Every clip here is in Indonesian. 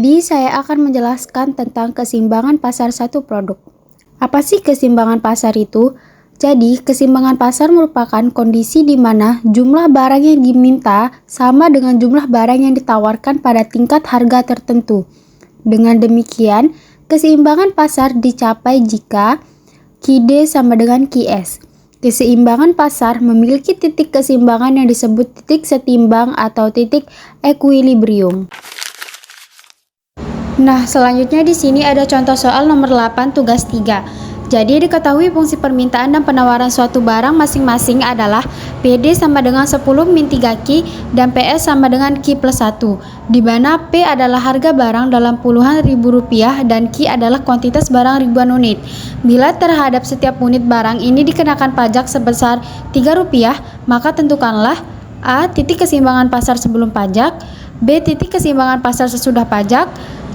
Jadi, saya akan menjelaskan tentang keseimbangan pasar satu produk. Apa sih keseimbangan pasar itu? Jadi, keseimbangan pasar merupakan kondisi di mana jumlah barang yang diminta sama dengan jumlah barang yang ditawarkan pada tingkat harga tertentu. Dengan demikian, keseimbangan pasar dicapai jika QD sama dengan QS. Keseimbangan pasar memiliki titik keseimbangan yang disebut titik setimbang atau titik equilibrium. Nah, selanjutnya di sini ada contoh soal nomor 8 tugas 3. Jadi diketahui fungsi permintaan dan penawaran suatu barang masing-masing adalah PD sama dengan 10 min 3Q dan PS sama dengan Q plus 1, di mana P adalah harga barang dalam puluhan ribu rupiah dan Q adalah kuantitas barang ribuan unit. Bila terhadap setiap unit barang ini dikenakan pajak sebesar Rp3, maka tentukanlah A. Titik keseimbangan pasar sebelum pajak, B. Titik keseimbangan pasar sesudah pajak,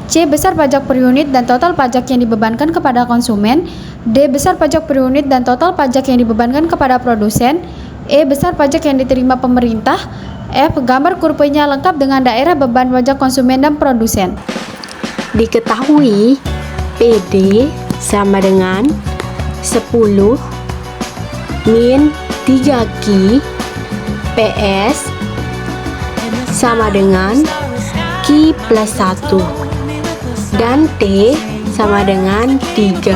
C. Besar pajak per unit dan total pajak yang dibebankan kepada konsumen, D. Besar pajak per unit dan total pajak yang dibebankan kepada produsen, E. Besar pajak yang diterima pemerintah, F. Gambar kurvanya lengkap dengan daerah beban pajak konsumen dan produsen. Diketahui PD sama dengan 10 min 3Q PS sama dengan Q plus 1 dan T sama dengan 3.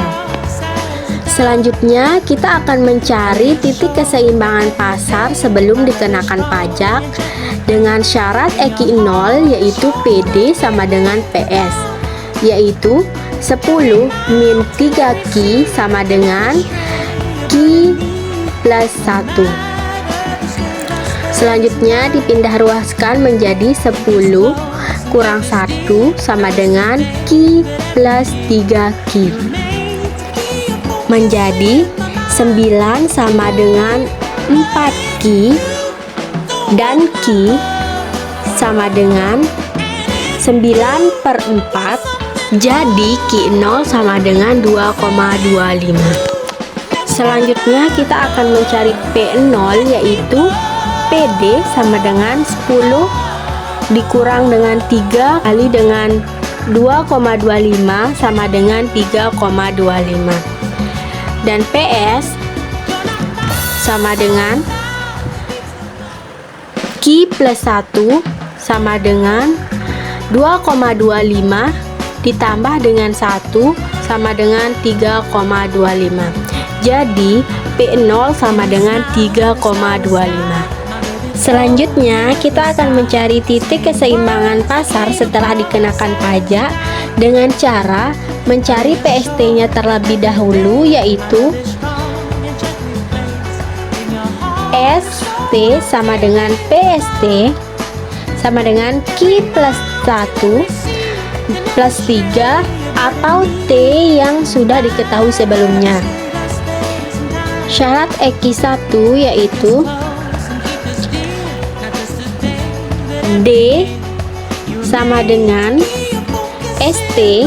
Selanjutnya kita akan mencari titik keseimbangan pasar sebelum dikenakan pajak dengan syarat EQ 0, yaitu PD sama dengan PS, yaitu 10 min 3Q sama dengan Q plus 1. Selanjutnya dipindah ruaskan menjadi 10 kurang 1 sama dengan Q plus 3Q, menjadi 9 sama dengan 4Q dan Q sama dengan 9/4, jadi Q0 sama dengan 2,25. Selanjutnya kita akan mencari P0, yaitu PD sama dengan 10 dikurang dengan 3 kali dengan 2,25 sama dengan 3,25, dan PS sama dengan Q plus 1 sama dengan 2,25 ditambah dengan 1 sama dengan 3,25, jadi P0 sama dengan 3,25. Selanjutnya kita akan mencari titik keseimbangan pasar setelah dikenakan pajak dengan cara mencari PST-nya terlebih dahulu, yaitu ST sama dengan PST sama dengan Q plus 1 plus 3 atau T yang sudah diketahui sebelumnya. Syarat EQ 1 yaitu D sama dengan ST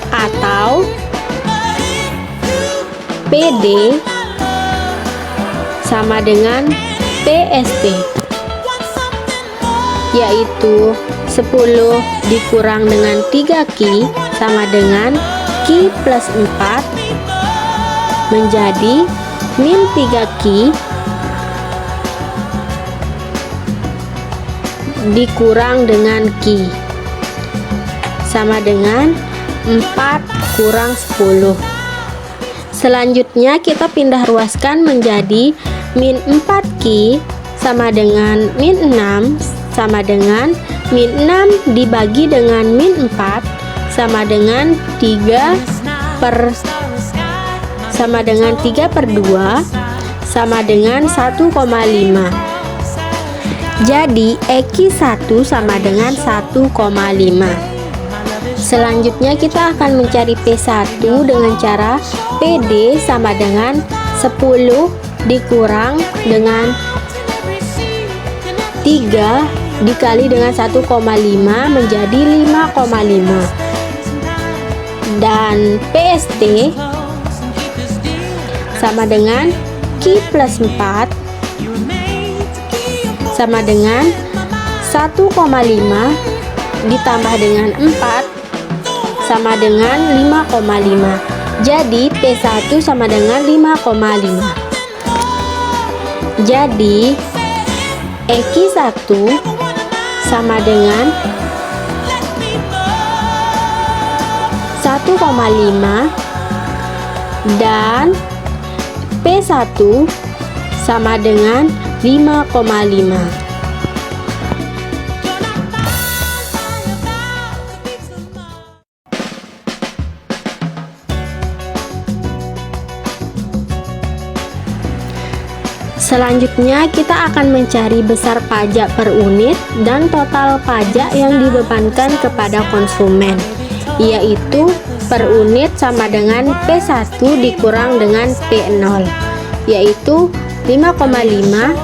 atau PD sama dengan PST, yaitu 10 dikurang dengan 3Q sama dengan Q plus 4 menjadi min 3Q dikurang dengan Q sama dengan 4 kurang 10. Selanjutnya kita pindah ruaskan menjadi min 4Q sama dengan min 6 sama dengan min 6 dibagi dengan min 4 sama dengan 3 per sama dengan 3/2 sama dengan 1,5. Jadi EQ 1 sama dengan 1,5. Selanjutnya kita akan mencari P1 dengan cara PD sama dengan 10 dikurang dengan 3 dikali dengan 1,5 menjadi 5,5, dan PST sama dengan Q plus 4 sama dengan 1,5 ditambah dengan 4 sama dengan 5,5. Jadi P1 sama dengan 5,5. Jadi EQ1 sama dengan 1,5 dan P1 sama dengan 5,5. Selanjutnya kita akan mencari besar pajak per unit dan total pajak yang dibebankan kepada konsumen, yaitu per unit sama dengan P1 dikurang dengan P0, yaitu 5,5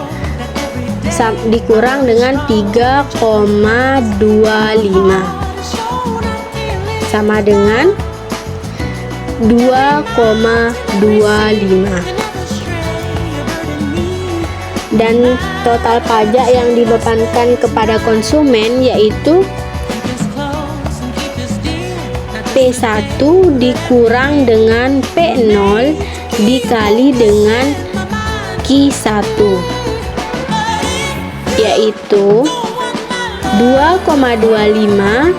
dikurang dengan 3,25 sama dengan 2,25. Dan total pajak yang dibebankan kepada konsumen yaitu P1 dikurang dengan P0 dikali dengan Q1, yaitu 2,25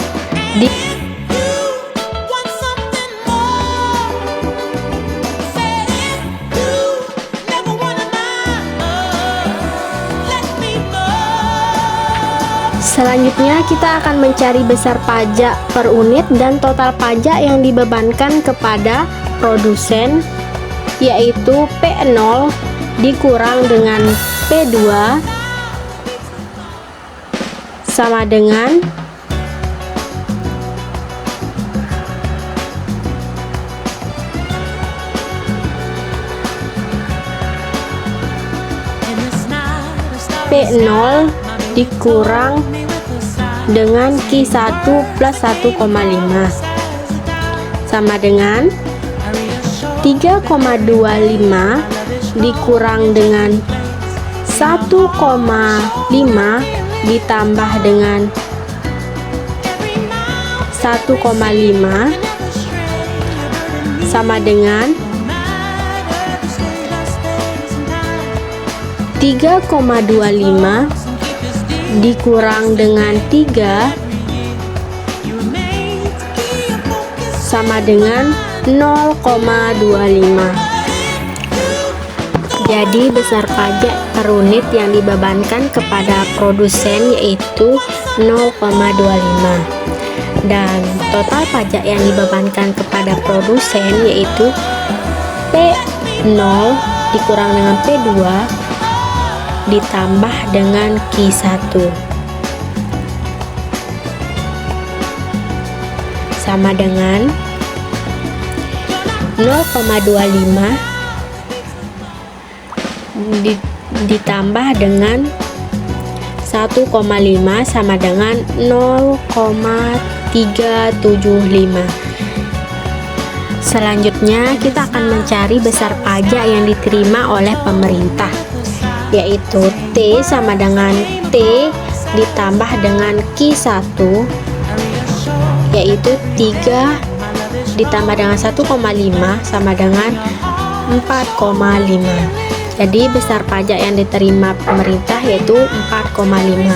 Selanjutnya kita akan mencari besar pajak per unit dan total pajak yang dibebankan kepada produsen, yaitu P0 dikurang dengan P2 sama dengan 0 dikurang dengan Q1 plus 1,5 sama dengan 3,25 dikurang dengan 1,5 ditambah dengan 1,5 sama dengan 3,25 dikurang dengan 3 sama dengan 0,25. Jadi besar pajak per unit yang dibebankan kepada produsen yaitu 0,25 dan total pajak yang dibebankan kepada produsen yaitu P0 dikurang dengan P2 ditambah dengan Q1 sama dengan 0,25 ditambah dengan 1,5 sama dengan 0,375. Selanjutnya kita akan mencari besar pajak yang diterima oleh pemerintah, yaitu T sama dengan T ditambah dengan Q1, yaitu 3 ditambah dengan 1,5 sama dengan 4,5. Jadi besar pajak yang diterima pemerintah yaitu 4,5.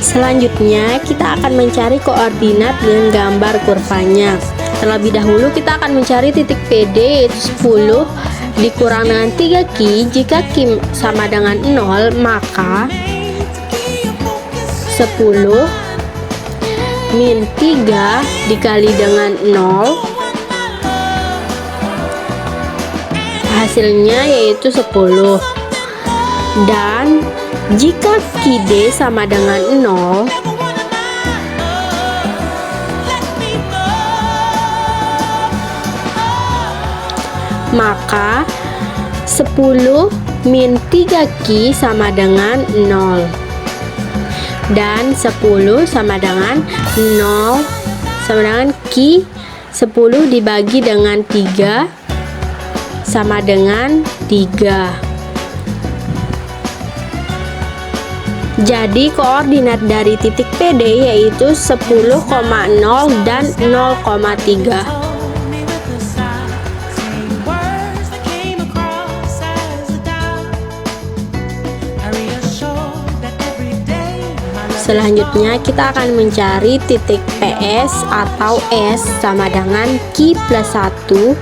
Selanjutnya kita akan mencari koordinat dengan gambar kurvanya. Terlebih dahulu kita akan mencari titik PD yaitu 10 dikurang dengan 3Q. Jika Q sama dengan 0 maka 10 min 3 dikali dengan 0 hasilnya yaitu 10. Dan jika QD sama dengan 0 maka 10 min 3Q sama dengan 0 dan 10 sama dengan 0 sama dengan Q 10 dibagi dengan 3 sama dengan 3. Jadi koordinat dari titik PD yaitu 10,0 dan 0,3. Selanjutnya kita akan mencari titik PS atau S sama dengan Q plus 1.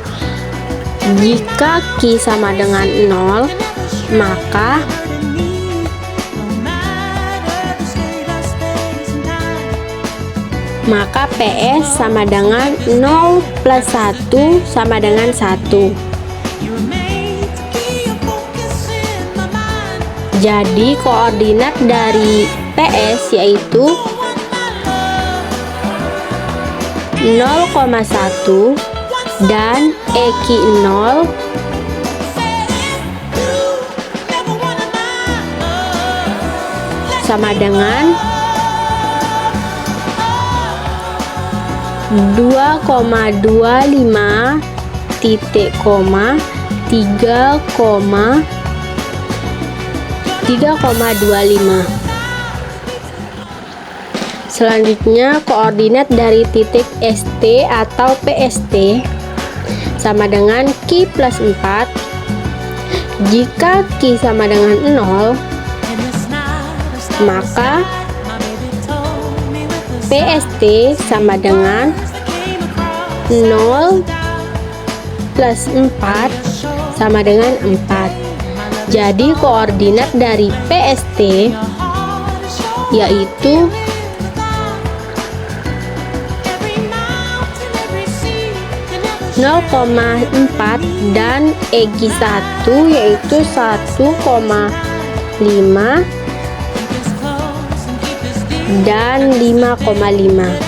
Jika Q sama dengan 0, maka PS sama dengan 0 plus 1 sama dengan 1. Jadi koordinat dari PS yaitu 0,1 dan EQ0 sama dengan 2,25 titik koma 3,25. Selanjutnya koordinat dari titik ST atau PST sama dengan Q plus 4. Jika Q sama dengan 0, maka PST sama dengan 0 plus 4 sama dengan 4. Jadi koordinat dari PST yaitu 0,4 dan EQ1 yaitu 1,5 dan 5,5.